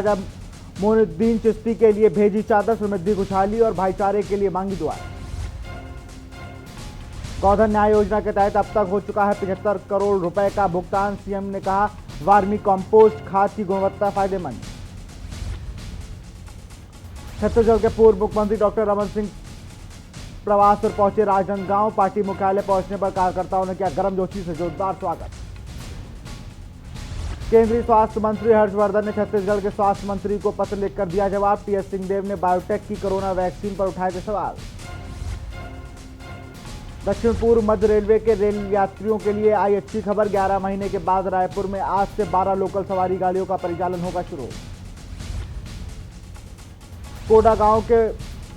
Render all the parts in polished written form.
जब मोइनुद्दीन चिश्ती के लिए भेजी चादर, समृद्धि खुशहाली और भाईचारे के लिए मांगी दुआ। गौधन न्याय योजना के तहत अब तक हो चुका है 75 करोड़ रुपए का भुगतान। सीएम ने कहा वार्मी कंपोस्ट खाद की गुणवत्ता फायदेमंद। छत्तीसगढ़ के पूर्व मुख्यमंत्री डॉक्टर रमन सिंह प्रवास पर पहुंचे राजनांदगांव। पार्टी मुख्यालय पहुंचने पर कार्यकर्ताओं ने किया गर्मजोशी से जोरदार स्वागत। केंद्रीय स्वास्थ्य मंत्री हर्षवर्धन ने छत्तीसगढ़ के स्वास्थ्य मंत्री को पत्र लिखकर दिया जवाब। टीएस सिंहदेव ने बायोटेक की कोरोना वैक्सीन पर उठाए थे सवाल। दक्षिण पूर्व मध्य रेलवे के रेल यात्रियों के लिए आई अच्छी खबर। 11 महीने के बाद रायपुर में आज से 12 लोकल सवारी गाड़ियों का परिचालन होगा शुरू। कोडा गांव के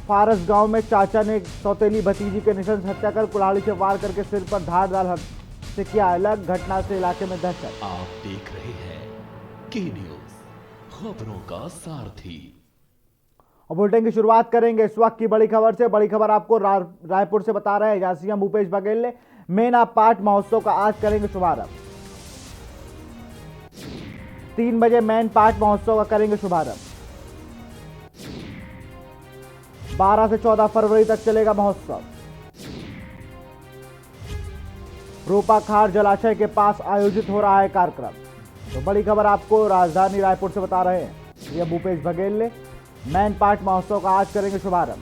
फारस गांव में चाचा ने सौतेली भतीजी के निशंस हत्या कर कुल्हाड़ी से वार करके सिर पर धार डाल से किया अलग। घटना से इलाके में दहशत। आप देख रहे हैं की न्यूज, खबरों का सारथी। और बुलेटिन की शुरुआत करेंगे इस वक्त की बड़ी खबर से। बड़ी खबर आपको रायपुर से बता रहे हैं, जहां सीएम भूपेश बघेल ने मेना पाट महोत्सव का आज करेंगे शुभारंभ। 3 बजे मैन पाट महोत्सव का करेंगे शुभारंभ। 12 से 14 फरवरी तक चलेगा महोत्सव। रोपाखार जलाशय के पास आयोजित हो रहा है कार्यक्रम। तो बड़ी खबर आपको राजधानी रायपुर से बता रहे हैं, सीएम भूपेश बघेल ने मैन पाट महोत्सव का आज करेंगे शुभारंभ।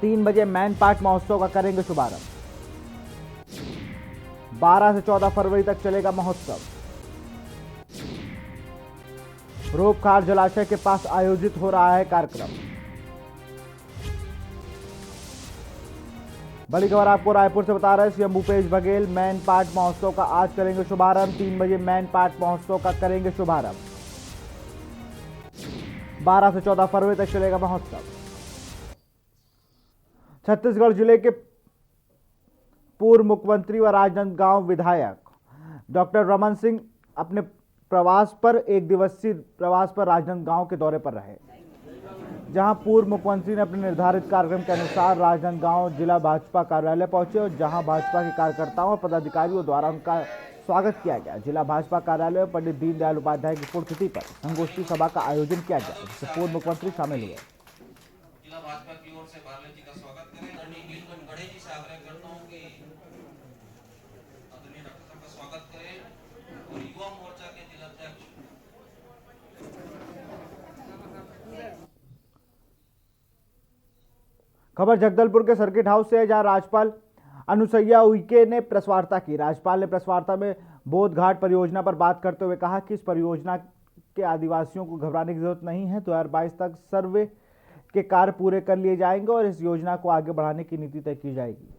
3 बजे मैन पाट महोत्सव का करेंगे शुभारंभ। 12 से 14 फरवरी तक चलेगा महोत्सव। रोपखार जलाशय के पास आयोजित हो रहा है कार्यक्रम। बड़ी खबर आपको रायपुर से बता रहे हैं, सीएम भूपेश बघेल मैन पाट महोत्सव का आज करेंगे शुभारंभ। 3 बजे मैन पाट महोत्सव का करेंगे शुभारंभ। 12 से 14 फरवरी तक चलेगा महोत्सव। छत्तीसगढ़ जिले के पूर्व मुख्यमंत्री व राजनांदगांव विधायक डॉक्टर रमन सिंह अपने प्रवास पर एक दिवसीय प्रवास पर राजनांदगांव के दौरे पर रहे, जहां पूर्व मुख्यमंत्री ने अपने निर्धारित कार्यक्रम के अनुसार राजनांदगांव जिला भाजपा कार्यालय पहुंचे और जहां भाजपा के कार्यकर्ताओं और पदाधिकारियों द्वारा उनका स्वागत किया गया। जिला भाजपा कार्यालय में पंडित दीनदयाल उपाध्याय की पुण्यतिथि पर संगोष्ठी सभा का आयोजन किया गया, जिसमें पूर्व मुख्यमंत्री शामिल हुए। जिला भाजपा की ओर से बारले जी का स्वागत करें। आदरणीय नीलकंठ गढ़े जी से आग्रह करता हूं कि आदरणीय डॉक्टर साहब का स्वागत करें। और युवा मोर्चा के जिलाध्यक्ष खबर जगदलपुर के सर्किट हाउस से है, जहां राज्यपाल अनुसुईया उइके ने प्रेस वार्ता की। राज्यपाल ने प्रेस वार्ता में बोध घाट परियोजना पर बात करते हुए कहा कि इस परियोजना के आदिवासियों को घबराने की जरूरत नहीं है। 2022 तक सर्वे के कार्य पूरे कर लिए जाएंगे और इस योजना को आगे बढ़ाने की नीति तय की जाएगी।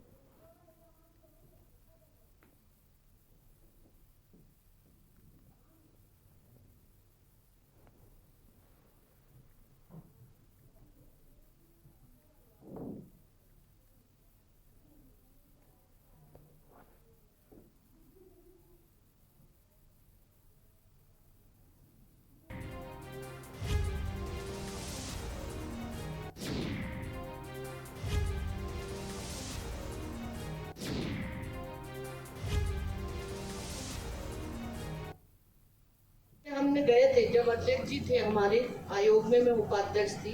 हमने गए थे जब अध्यक्ष जी थे हमारे आयोग में, मैं उपाध्यक्ष थी।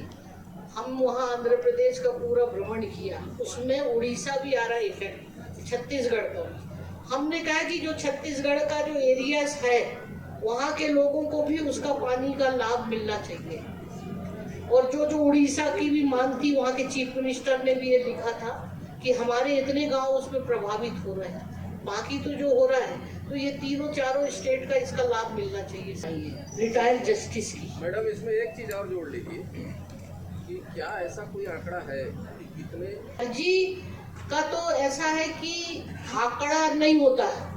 हम वहाँ आंध्र प्रदेश का पूरा भ्रमण किया, उसमें उड़ीसा भी आ रहा है इफेक्ट छत्तीसगढ़ का। हमने कहा कि जो छत्तीसगढ़ का जो एरियाज है वहाँ के लोगों को भी उसका पानी का लाभ मिलना चाहिए। और जो उड़ीसा की भी मांग थी, वहाँ के चीफ मिनिस्टर ने भी ये लिखा था कि हमारे इतने गांव उसमें प्रभावित हो रहे हैं। बाकी तो जो हो रहा है, तो ये तीनों चारों स्टेट का इसका लाभ मिलना चाहिए। रिटायर्ड जस्टिस की मैडम, इसमें एक चीज और जोड़ लीजिए कि क्या ऐसा कोई आंकड़ा है कि कितने जी का तो ऐसा है कि आंकड़ा नहीं होता है।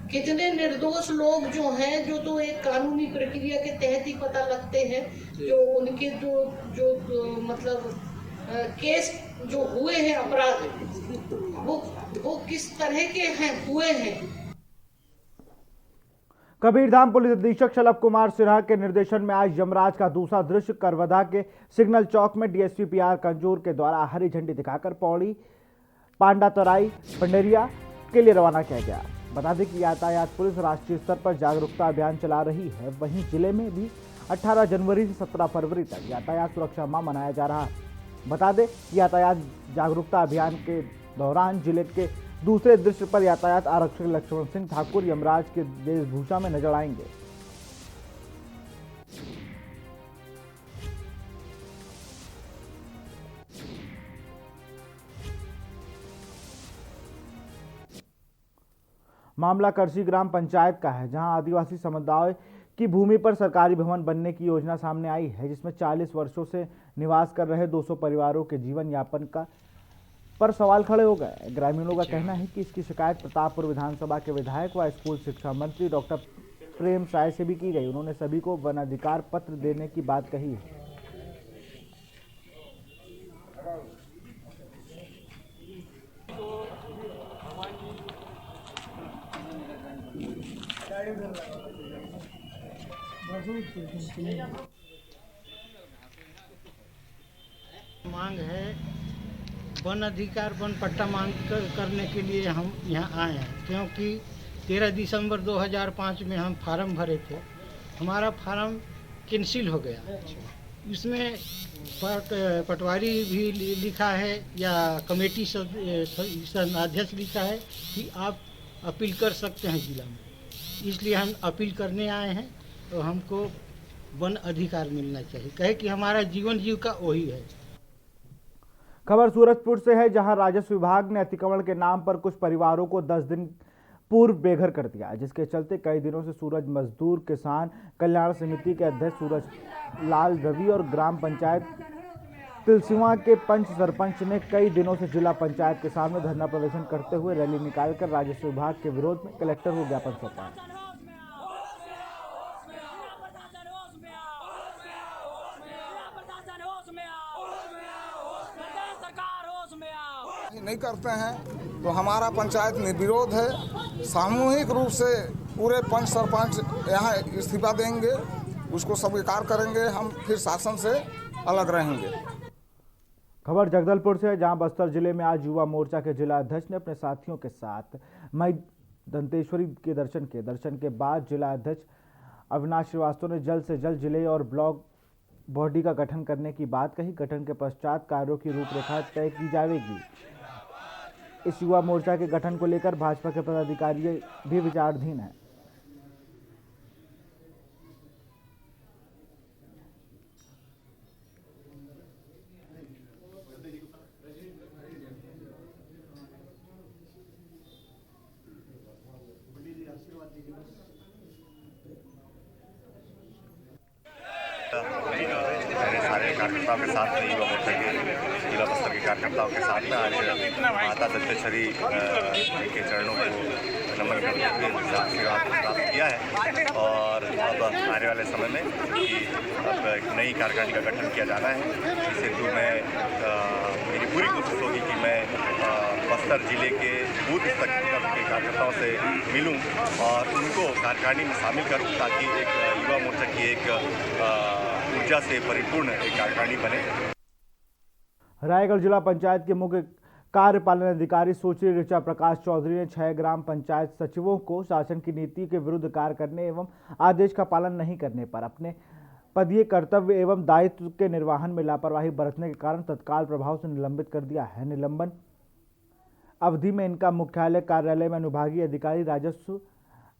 कितने निर्दोष लोग जो हैं, जो तो एक कानूनी प्रक्रिया के तहत ही पता लगते हैं, जो उनके जो मतलब केस जो हुए हैं अपराध, वो किस तरह के हैं हुए हैं। कबीरधाम पुलिस अधीक्षक शलभ कुमार सिन्हा के निर्देशन में आज यमराज का दूसरा दृश्य करवदा के सिग्नल चौक में डीएसपी पीआर कंजूर के द्वारा हरी झंडी दिखाकर पौड़ी पांडातराई पंडेरिया के लिए रवाना किया गया। बता दें कि यातायात पुलिस राष्ट्रीय स्तर पर जागरूकता अभियान चला रही है, वहीं जिले में भी 18 जनवरी से 17 फरवरी तक यातायात सुरक्षा माह मनाया जा रहा है। बता दें, यातायात जागरूकता अभियान के दौरान जिले के दूसरे दृश्य पर यातायात आरक्षक लक्ष्मण सिंह ठाकुर यमराज के वेशभूषा में नजर आएंगे। मामला करसी ग्राम पंचायत का है, जहां आदिवासी समुदाय की भूमि पर सरकारी भवन बनने की योजना सामने आई है, जिसमें 40 वर्षों से निवास कर रहे 200 परिवारों के जीवन यापन का पर सवाल खड़े हो गए। ग्रामीणों का कहना है कि इसकी शिकायत प्रतापपुर विधानसभा के विधायक व स्कूल शिक्षा मंत्री डॉक्टर प्रेम साय से भी की गई। उन्होंने सभी को वन अधिकार पत्र देने की बात कही है। मांग है वन अधिकार वन पट्टा मांग करने के लिए हम यहाँ आए हैं, क्योंकि 13 दिसंबर 2005 में हम फार्म भरे थे। हमारा फार्म कैंसिल हो गया। इसमें पटवारी भी लिखा है या कमेटी अध्यक्ष लिखा है कि आप अपील कर सकते हैं जिला में। इसलिए हम अपील करने आए हैं। तो हमको वन अधिकार मिलना चाहिए, कहे कि हमारा जीवन जीविका वही है। खबर सूरजपुर से है, जहां राजस्व विभाग ने अतिक्रमण के नाम पर कुछ परिवारों को 10 दिन पूर्व बेघर कर दिया, जिसके चलते कई दिनों से सूरज मजदूर किसान कल्याण समिति के अध्यक्ष सूरज लाल रवि और ग्राम पंचायत तिलसिवा के पंच सरपंच ने कई दिनों से जिला पंचायत के सामने धरना प्रदर्शन करते हुए रैली निकालकर राजस्व विभाग के विरोध में कलेक्टर को ज्ञापन सौंपा। नहीं करते हैं तो हमारा पंचायत निर्विरोध है। सामूहिक रूप से पूरे पंच सरपंच यहाँ इस्तीफा देंगे, उसको स्वीकार करेंगे, हम फिर शासन से अलग रहेंगे। खबर जगदलपुर से है, जहां बस्तर जिले में आज युवा मोर्चा के जिला अध्यक्ष ने अपने साथियों के साथ माई दंतेश्वरी के दर्शन के बाद जिला अध्यक्ष अविनाश श्रीवास्तव ने जल्द से जल्द जिले और ब्लॉक बॉडी का गठन करने की बात कही। गठन के पश्चात कार्यों की रूपरेखा तय की जाएगी। इस युवा मोर्चा के गठन को लेकर भाजपा के पदाधिकारी भी विचाराधीन हैं। मेरे सारे कार्यकर्ताओं के साथ युवा मोर्चा के जिला बस्तर के कार्यकर्ताओं के साथ में आज माता दंतेश्वरी के चरणों को नमन करते हुए आशीर्वाद प्राप्त किया है। और अब आने वाले समय में कि अब एक नई कार्यकारिणी का गठन किया जाना है। इस हेतु मैं मेरी पूरी कोशिश होगी कि मैं बस्तर जिले के बूथ स्तर के कार्यकर्ताओं से मिलूं और उनको कार्यकारिणी में शामिल करूं, ताकि एक युवा मोर्चा की एक ऊर्जा से परिपूर्ण एक कार्यकारिणी बने। रायगढ़ जिला पंचायत के मुख्य कार्यपालन अधिकारी सुश्री ऋचा प्रकाश चौधरी ने 6 ग्राम पंचायत सचिवों को शासन की नीति के विरुद्ध कार्य करने एवं आदेश का पालन नहीं करने पर अपने पदीय कर्तव्य एवं दायित्व के निर्वहन में लापरवाही बरतने के कारण तत्काल प्रभाव से निलंबित कर दिया है। निलंबन अवधि में इनका मुख्यालय कार्यालय में अनुभागीय अधिकारी राजस्व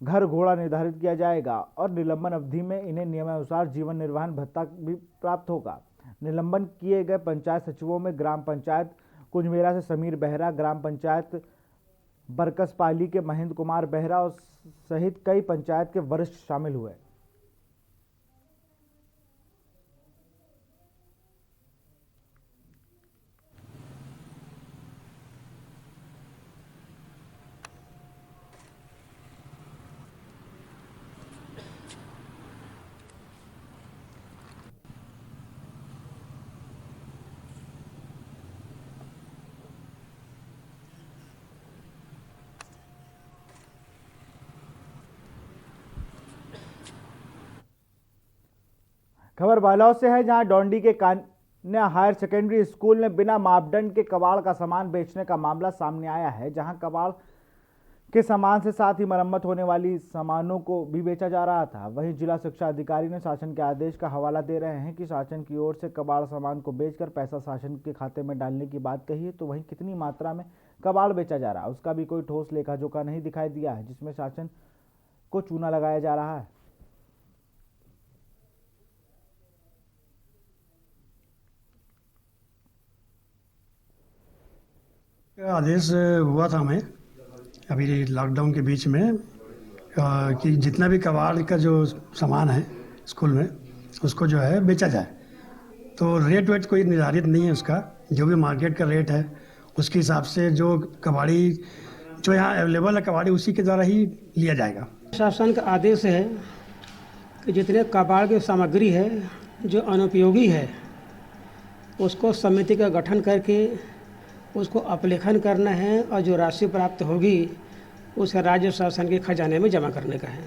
घर घोड़ा निर्धारित किया जाएगा और निलंबन अवधि में इन्हें नियमानुसार जीवन निर्वहन भत्ता भी प्राप्त होगा। निलंबन किए गए पंचायत सचिवों में ग्राम पंचायत कुंजमेरा से समीर बेहरा, ग्राम पंचायत बरकसपाली के महेंद्र कुमार बेहरा और सहित कई पंचायत के वरिष्ठ शामिल हुए। खबर बालाव से है, जहां डोंडी के कन्या हायर सेकेंडरी स्कूल ने बिना मापदंड के कबाड़ का सामान बेचने का मामला सामने आया है। जहां कबाड़ के सामान से साथ ही मरम्मत होने वाली सामानों को भी बेचा जा रहा था। वहीं जिला शिक्षा अधिकारी ने शासन के आदेश का हवाला दे रहे हैं कि शासन की ओर से कबाड़ सामान को बेचकर पैसा शासन के खाते में डालने की बात कही है, तो वहीं कितनी मात्रा में कबाड़ बेचा जा रहा है उसका भी कोई ठोस लेखा जोखा नहीं दिखाई दिया है, जिसमें शासन को चूना लगाया जा रहा है। आदेश हुआ था हमें अभी लॉकडाउन के बीच में कि जितना भी कबाड़ का जो सामान है स्कूल में उसको जो है बेचा जाए। तो रेट वेट कोई निर्धारित नहीं है उसका, जो भी मार्केट का रेट है उसके हिसाब से जो कबाड़ी जो यहाँ अवेलेबल है कबाड़ी उसी के द्वारा ही लिया जाएगा। शासन का आदेश है कि जितने कबाड़ की सामग्री है जो अनुपयोगी है उसको समिति का गठन करके उसको अपलेखन करना है और जो राशि प्राप्त होगी उसे राज्य शासन के खजाने में जमा करने का है।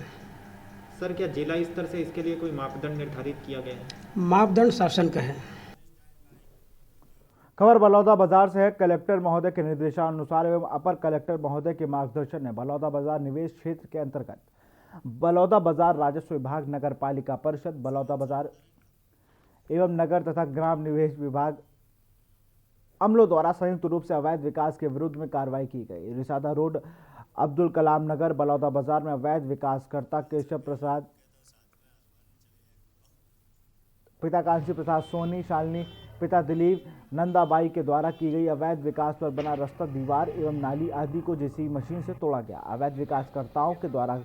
सर, क्या जिला स्तर से इसके लिए कोई मापदंड निर्धारित किया गया है? मापदंड शासन का है। खबर बलौदा बाजार से है। कलेक्टर महोदय के निर्देशानुसार एवं अपर कलेक्टर महोदय के मार्गदर्शन में बलौदा बाजार निवेश क्षेत्र के अंतर्गत बलौदा बाजार राजस्व विभाग, नगर पालिका परिषद, बलौदा बाजार एवं नगर तथा ग्राम निवेश विभाग अमलों द्वारा संयुक्त रूप से अवैध विकास के विरुद्ध में कार्रवाई की गई। रिसादा रोड, अब्दुल कलाम नगर, बलौदा बाजार में अवैध विकासकर्ता केशव प्रसाद, पिता कांसी प्रसाद सोनी, शालिनी, पिता दिलीप, नंदाबाई के द्वारा की गई अवैध विकास पर बना रास्ता, दीवार एवं नाली आदि को जेसीबी मशीन से तोड़ा गया। अवैध विकासकर्ताओं के द्वारा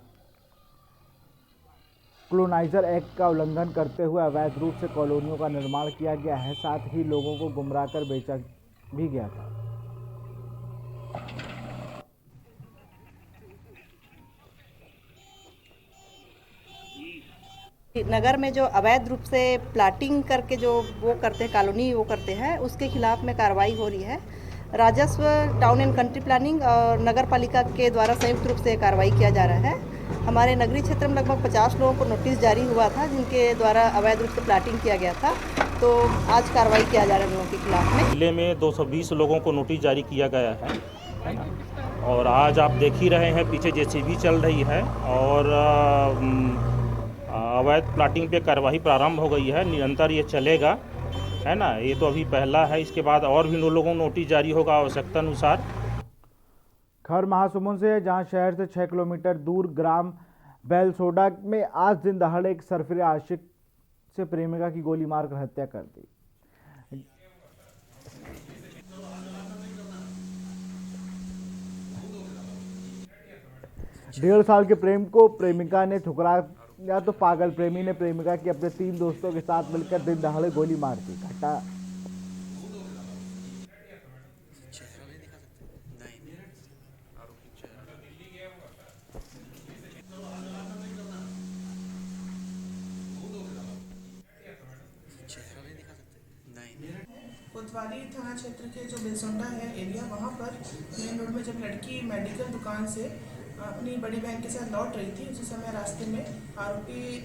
कॉलोनाइजर एक्ट का उल्लंघन करते हुए अवैध रूप से कॉलोनियों का निर्माण किया गया है, साथ ही लोगों को गुमराह कर बेचा भी गया था। नगर में जो अवैध रूप से प्लाटिंग करके जो वो करते हैं, कॉलोनी वो करते हैं, उसके खिलाफ में कार्रवाई हो रही है। राजस्व, टाउन एंड कंट्री प्लानिंग और नगर पालिका के द्वारा संयुक्त रूप से कार्रवाई किया जा रहा है। हमारे नगरीय क्षेत्र में लगभग 50 लोगों को नोटिस जारी हुआ था जिनके द्वारा अवैध रूप से प्लाटिंग किया गया था, तो आज कार्रवाई किया जा रहा है लोगों के खिलाफ में। जिले में 220 लोगों को नोटिस जारी किया गया है ना, और आज आप देख ही रहे हैं पीछे जेसीबी चल रही है और अवैध प्लाटिंग पे कार्रवाई प्रारंभ हो गई है। निरंतर ये चलेगा, है ना। ये तो अभी पहला है, इसके बाद और भी लोगों को नोटिस जारी होगा आवश्यकता अनुसार। खबर महासमुंद से है, जहां शहर से 6 किलोमीटर दूर ग्राम बेलसोडा में आज दिन दहाड़े एक सरफिरे आशिक से प्रेमिका की गोली मारकर हत्या कर दी। 1.5 साल के प्रेम को प्रेमिका ने ठुकराया तो पागल प्रेमी ने प्रेमिका की अपने 3 दोस्तों के साथ मिलकर दिन दहाड़े गोली मार दी। घटना कोतवाली थाना क्षेत्र के जो बेलसोंडा है एरिया, वहाँ पर मेन रोड में जब लड़की मेडिकल दुकान से अपनी बड़ी बहन के साथ लौट रही थी, उसी समय रास्ते में आरोपी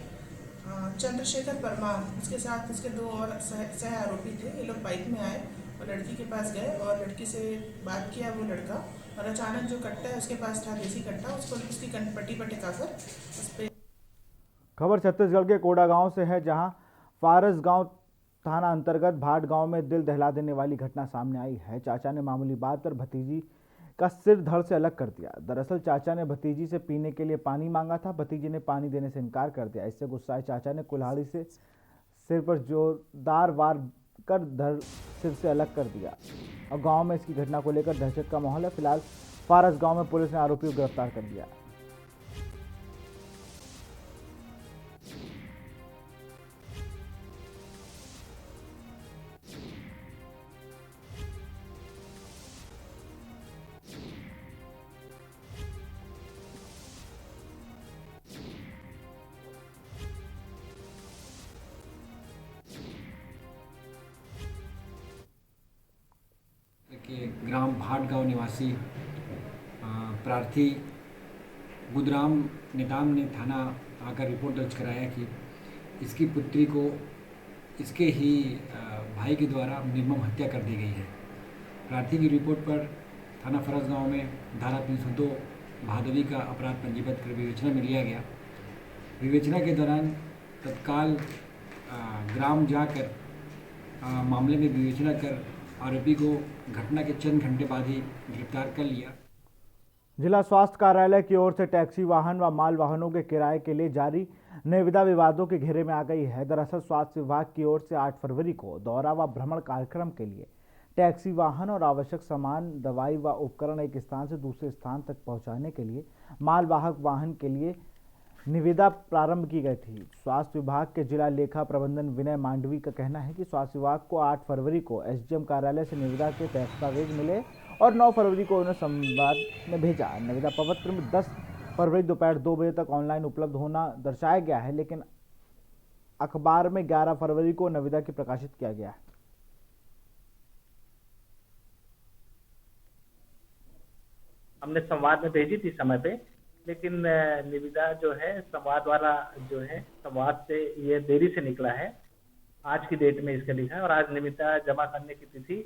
चंद्रशेखर परमार, उसके साथ उसके 2 और सह आरोपी थे। ये लोग बाइक में आए और लड़की के पास गए और लड़की से बात किया वो लड़का, और अचानक जो कट्टा है उसके पास था देसी कट्टा, उसको उसकी पट्टी पर टिकाकर उस पर। खबर छत्तीसगढ़ के कोड़ा गांव से है, जहां फारस गांव थाना अंतर्गत भाट गांव में दिल दहला देने वाली घटना सामने आई है। चाचा ने मामूली बात पर भतीजी का सिर धड़ से अलग कर दिया। दरअसल चाचा ने भतीजी से पीने के लिए पानी मांगा था, भतीजी ने पानी देने से इनकार कर दिया। इससे गुस्साए चाचा ने कुल्हाड़ी से सिर पर जोरदार वार कर धड़ सिर से अलग कर दिया और गांव में इसकी घटना को लेकर दहशत का माहौल है। फिलहाल फारस गांव में पुलिस ने आरोपी को गिरफ्तार कर लिया। के ग्राम भाट गांव निवासी प्रार्थी बुधराम नेताम ने थाना आकर रिपोर्ट दर्ज कराया कि इसकी पुत्री को इसके ही भाई के द्वारा निर्मम हत्या कर दी गई है। प्रार्थी की रिपोर्ट पर थाना फरस गांव में धारा 302 भादवी का अपराध पंजीबद्ध कर विवेचना में लिया गया। विवेचना के दौरान तत्काल ग्राम जाकर मामले में विवेचना कर आरोपी को घटना के चंद घंटे बाद ही गिरफ्तार कर लिया। जिला स्वास्थ्य कार्यालय की ओर से टैक्सी वाहन व माल वाहनों के किराए के लिए जारी निविदा विवादों के घेरे में आ गई है। दरअसल स्वास्थ्य विभाग की ओर से 8 फरवरी को दौरा व भ्रमण कार्यक्रम के लिए टैक्सी वाहन और आवश्यक सामान, दवाई व उपकरण एक स्थान से दूसरे स्थान तक पहुंचाने के लिए मालवाहक वाहन के लिए निविदा प्रारंभ की गई थी। स्वास्थ्य विभाग के जिला लेखा प्रबंधन विनय मांडवी का कहना है कि स्वास्थ्य विभाग को 8 फरवरी को एसडीएम कार्यालय से निविदा के दस्तावेज मिले और 9 फरवरी को उन्हें संवाद में भेजा। निविदा पत्र में 10 फरवरी दोपहर 2 बजे तक ऑनलाइन उपलब्ध होना दर्शाया गया है, लेकिन अखबार में 11 फरवरी को निविदा की प्रकाशित किया गया है। हमने संवाद में भेजी थी समय पे, लेकिन निविदा जो है संवाद वाला जो है संवाद से ये देरी से निकला है। आज की डेट में इसका लिखा है और आज निविदा जमा करने की तिथि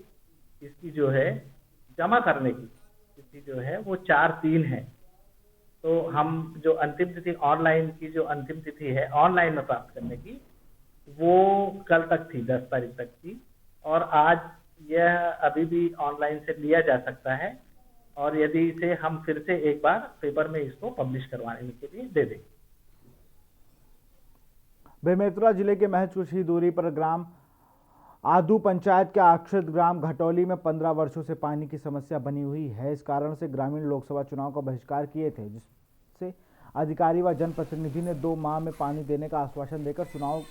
इसकी जो है जमा करने की तिथि जो है वो 4/3 है। तो हम जो अंतिम तिथि ऑनलाइन की जो अंतिम तिथि है ऑनलाइन में प्राप्त करने की वो कल तक थी, 10 तारीख तक थी और आज यह अभी भी ऑनलाइन से लिया जा सकता है और यदि इसे हम फिर से एक बार पेपर में इसको पब्लिश करवाने के लिए दे दें। बेमेतरा जिले के महज कुछ ही दूरी पर ग्राम आदू पंचायत के आश्रित ग्राम घटौली में 15 वर्षों से पानी की समस्या बनी हुई है। इस कारण से ग्रामीण लोकसभा चुनाव का बहिष्कार किए थे, जिससे अधिकारी व जनप्रतिनिधि ने 2 माह में पानी देने का आश्वासन देकर चुनाव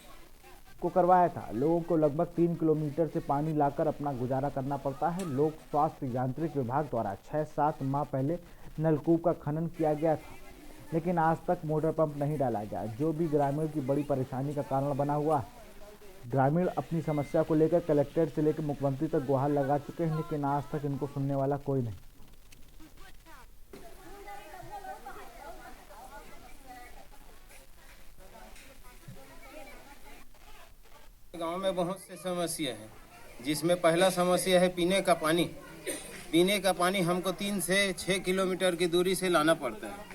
को करवाया था। लोगों को लगभग 3 किलोमीटर से पानी लाकर अपना गुजारा करना पड़ता है। लोक स्वास्थ्य यांत्रिक विभाग द्वारा 6-7 माह पहले नलकूप का खनन किया गया था, लेकिन आज तक मोटर पंप नहीं डाला गया, जो भी ग्रामीणों की बड़ी परेशानी का कारण बना हुआ है। ग्रामीण अपनी समस्या को लेकर कलेक्टर से लेकर मुख्यमंत्री तक गुहार लगा चुके हैं, लेकिन आज तक इनको सुनने वाला कोई नहीं। गांव में बहुत से समस्या है, जिसमें पहला समस्या है पीने का पानी। पीने का पानी हमको 3 से 6 किलोमीटर की दूरी से लाना पड़ता है।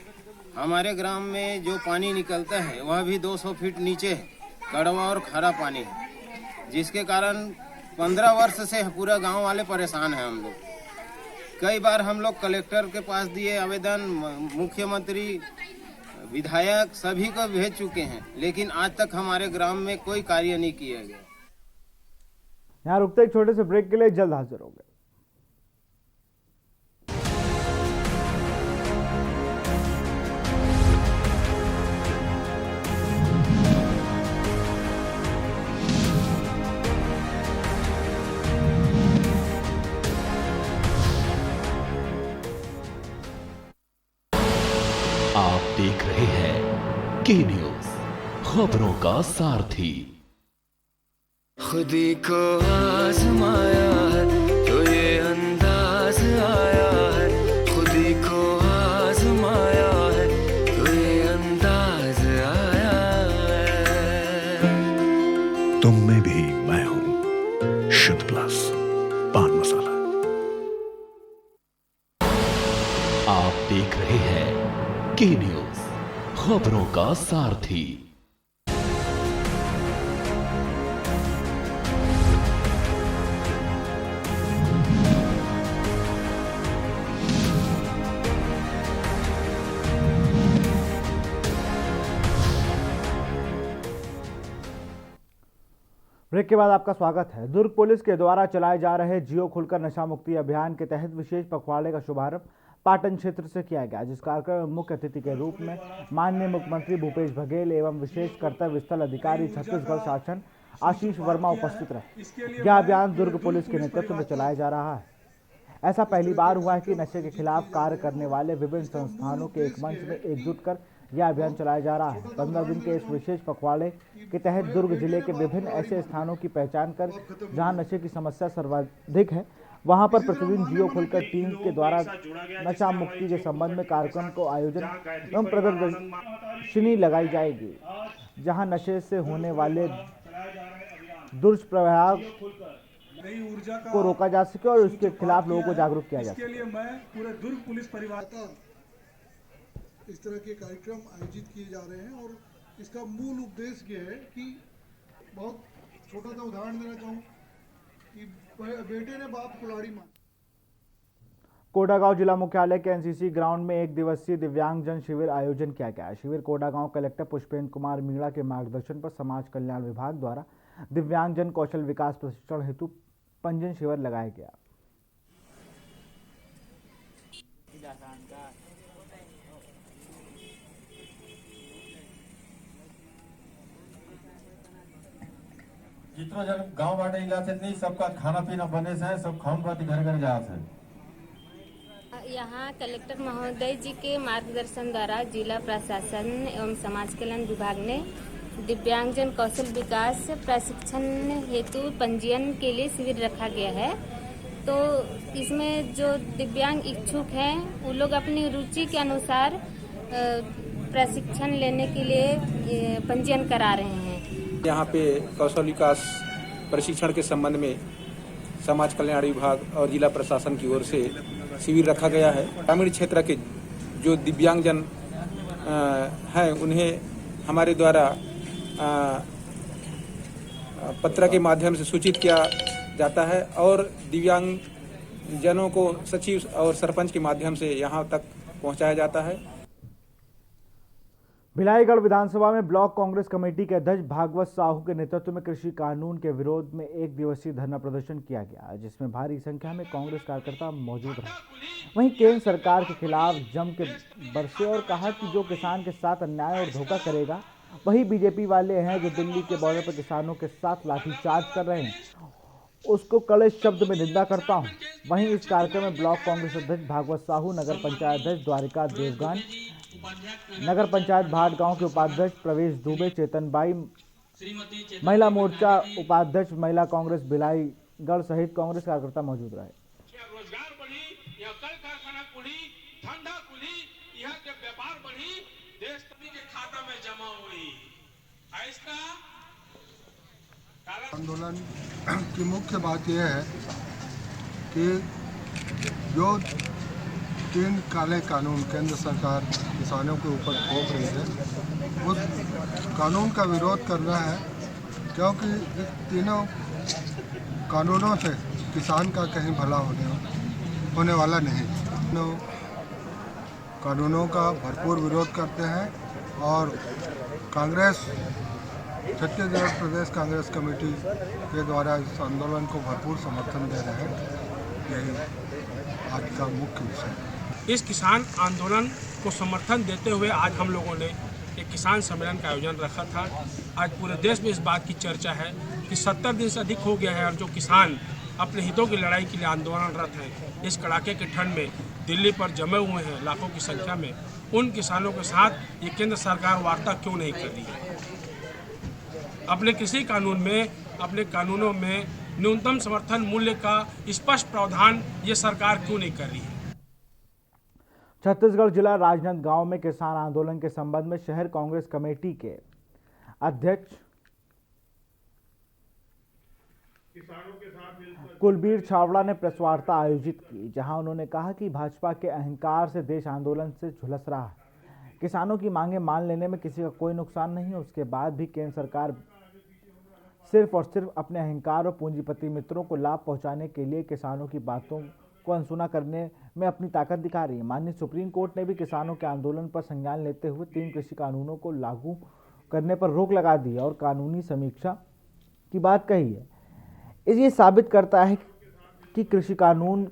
हमारे ग्राम में जो पानी निकलता है वह भी 200 फीट नीचे है, कड़वा और खारा पानी है, जिसके कारण 15 वर्ष से पूरा गांव वाले परेशान हैं। हम लोग कई बार हम लोग कलेक्टर के पास दिए आवेदन, मुख्यमंत्री, विधायक सभी को भेज चुके हैं, लेकिन आज तक हमारे ग्राम में कोई कार्य नहीं किया गया। यहाँ रुकते एक छोटे से ब्रेक के लिए, जल्द हाजिर होंगे। आप देख रहे हैं के न्यूज, खबरों का सारथी। खुदी को आजमाया है तो ये अंदाज आया है, खुदी को आजमाया है तो ये अंदाज आया है। तुम में भी मैं हूं, शुद्ध प्लस पान मसाला। आप देख रहे हैं के न्यूज, खबरों का सारथी। ब्रेक के बाद आपका स्वागत है। दुर्ग पुलिस के द्वारा चलाए जा रहे जियो खुलकर नशा मुक्ति अभियान के तहत विशेष पखवाड़े का शुभारंभ पाटन क्षेत्र से किया गया, जिस कार्यक्रम में मुख्य अतिथि के रूप में माननीय मुख्यमंत्री भूपेश बघेल एवं विशेष कर्तव्य स्थल अधिकारी छत्तीसगढ़ शासन आशीष वर्मा उपस्थित रहे। यह अभियान दुर्ग पुलिस के नेतृत्व में चलाया जा रहा है। ऐसा पहली बार हुआ है कि नशे के खिलाफ कार्य करने वाले विभिन्न संस्थानों के एक मंच में एकजुट कर यह अभियान चलाया जा रहा है। 15 दिन के इस विशेष पखवाड़े के तहत दुर्ग जिले के विभिन्न ऐसे स्थानों की पहचान कर जहां नशे की समस्या सर्वाधिक है, वहां पर प्रतिदिन जियो खुलकर टीम के द्वारा नशा मुक्ति के संबंध में कार्यक्रम को आयोजन एवं प्रदर्शनी लगाई जाएगी, जहां नशे से होने वाले दुष्प्रभाव को रोका जा सके और उसके खिलाफ लोगों को जागरूक किया जा सके। इसके लिए मैं पूरे दुर्ग पुलिस परिवार इस तरह के कार्यक्रम आयोजित किए जा रहे हैं और इसका मूल उद्देश्य ये है कि बहुत छोटा सा उदाहरण देना चाहूँ कि बेटे ने बाप कुल्हाड़ी मांगी। कोडागांव जिला मुख्यालय के एनसीसी ग्राउंड में एक दिवसीय दिव्यांगजन शिविर आयोजन किया गया। शिविर कोडागांव कलेक्टर पुष्पेंद्र कुमार मीणा के मार्गदर्शन पर समाज कल्याण विभाग द्वारा दिव्यांगजन कौशल विकास प्रशिक्षण हेतु पंजीयन शिविर लगाया गया। जितना जन गांव बाटे इला से नहीं सबका खाना पीना बने से सब खान पाती घर घर जा से। यहाँ कलेक्टर महोदय जी के मार्गदर्शन द्वारा जिला प्रशासन एवं समाज कल्याण विभाग ने दिव्यांगजन कौशल विकास प्रशिक्षण हेतु पंजीयन के लिए शिविर रखा गया है। तो इसमें जो दिव्यांग इच्छुक हैं वो लोग अपनी रुचि के अनुसार प्रशिक्षण लेने के लिए पंजीयन करा रहे हैं। यहाँ पे कौशल विकास प्रशिक्षण के संबंध में समाज कल्याण विभाग और जिला प्रशासन की ओर से शिविर रखा गया है। ग्रामीण क्षेत्र के जो दिव्यांगजन हैं उन्हें हमारे द्वारा पत्र के माध्यम से सूचित किया जाता है और दिव्यांगजनों को सचिव और सरपंच के माध्यम से यहाँ तक पहुँचाया जाता है। भिलाईगढ़ विधानसभा में ब्लॉक कांग्रेस कमेटी के अध्यक्ष भागवत साहू के नेतृत्व में कृषि कानून के विरोध में एक दिवसीय धरना प्रदर्शन किया गया, जिसमें भारी संख्या में कांग्रेस कार्यकर्ता मौजूद रहे। वहीं केंद्र सरकार के खिलाफ जम के बरसे और कहा कि जो किसान के साथ अन्याय और धोखा करेगा वही बीजेपी वाले हैं जो दिल्ली के बॉर्डर पर किसानों के साथ लाठीचार्ज कर रहे हैं, उसको कड़े शब्द में निंदा करता हूं। वहीं इस कार्यक्रम में ब्लॉक कांग्रेस अध्यक्ष भागवत साहू, नगर पंचायत अध्यक्ष द्वारिका देवगान, नगर पंचायत भाटगांव के उपाध्यक्ष प्रवेश दुबे, चेतन बाई, महिला मोर्चा उपाध्यक्ष महिला कांग्रेस भिलाईगढ़ सहित कांग्रेस कार्यकर्ता मौजूद रहे। रोजगार बढ़ी, या कल कारखाना खुली, धंधा खुली, यहाँ के व्यापार बढ़ी, देश के खाता में जमा हुई। इसका आंदोलन की मुख्य बात यह है कि जो 3 काले कानून केंद्र सरकार किसानों के ऊपर थोप रही है उस कानून का विरोध करना है, क्योंकि इन तीनों कानूनों से किसान का कहीं भला होने वाला नहीं। तीनों कानूनों का भरपूर विरोध करते हैं और कांग्रेस छत्तीसगढ़ प्रदेश कांग्रेस कमेटी के द्वारा इस आंदोलन को भरपूर समर्थन दे रहे हैं। यही आज का मुख्य विषय है। इस किसान आंदोलन को समर्थन देते हुए आज हम लोगों ने एक किसान सम्मेलन का आयोजन रखा था। आज पूरे देश में इस बात की चर्चा है कि 70 दिन से अधिक हो गया है और जो किसान अपने हितों की लड़ाई के लिए आंदोलनरत हैं, इस कड़ाके के ठंड में दिल्ली पर जमे हुए हैं लाखों की संख्या में, उन किसानों के साथ ये केंद्र सरकार वार्ता क्यों नहीं कर रही है? अपने कृषि कानून में, अपने कानूनों में न्यूनतम समर्थन मूल्य का स्पष्ट प्रावधान ये सरकार क्यों नहीं कर रही है? छत्तीसगढ़ जिला राजनांदगांव में किसान आंदोलन के संबंध में शहर कांग्रेस कमेटी के अध्यक्ष कुलबीर छावड़ा ने प्रेस वार्ता आयोजित की, जहां उन्होंने कहा कि भाजपा के अहंकार से देश आंदोलन से झुलस रहा है। किसानों की मांगे मान लेने में किसी का कोई नुकसान नहीं है, उसके बाद भी केंद्र सरकार सिर्फ और सिर्फ अपने अहंकार और पूंजीपति मित्रों को लाभ पहुंचाने के लिए किसानों की बातों को अनसुना करने में अपनी ताकत दिखा रही है। माननीय सुप्रीम कोर्ट ने भी किसानों के आंदोलन पर संज्ञान लेते हुए 3 कृषि कानूनों को लागू करने पर रोक लगा दी और कानूनी समीक्षा की बात कही है। ये साबित करता है कि कृषि कानून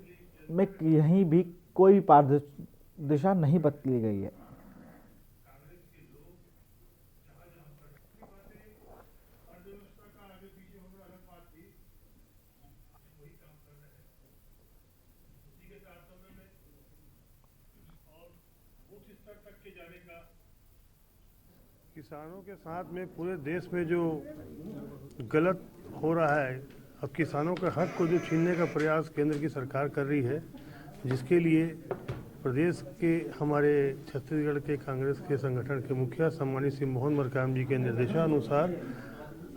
में कहीं भी कोई पारदर्शिता नहीं बदली गई है। किसानों के साथ में पूरे देश में जो गलत हो रहा है, अब किसानों के हक को जो छीनने का प्रयास केंद्र की सरकार कर रही है, जिसके लिए प्रदेश के हमारे छत्तीसगढ़ के कांग्रेस के संगठन के मुखिया सम्मानित श्री मोहन मरकाम जी के निर्देशानुसार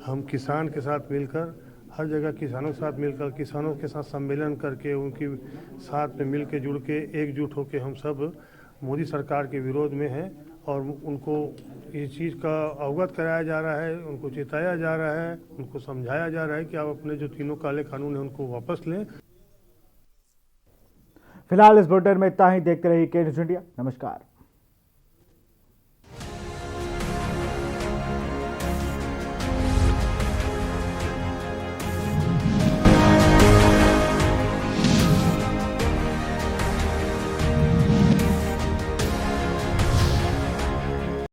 हम किसान के साथ मिलकर हर जगह किसानों के साथ मिलकर किसानों के साथ सम्मेलन करके उनके साथ में मिल के जुड़ के एकजुट होकर हम सब मोदी सरकार के विरोध में हैं और उनको इस चीज़ का अवगत कराया जा रहा है, उनको चेताया जा रहा है, उनको समझाया जा रहा है कि आप अपने जो तीनों काले कानून हैं उनको वापस लें। फिलहाल इस बुलेटिन में इतना ही। देखते रहिए के न्यूज़ इंडिया। नमस्कार।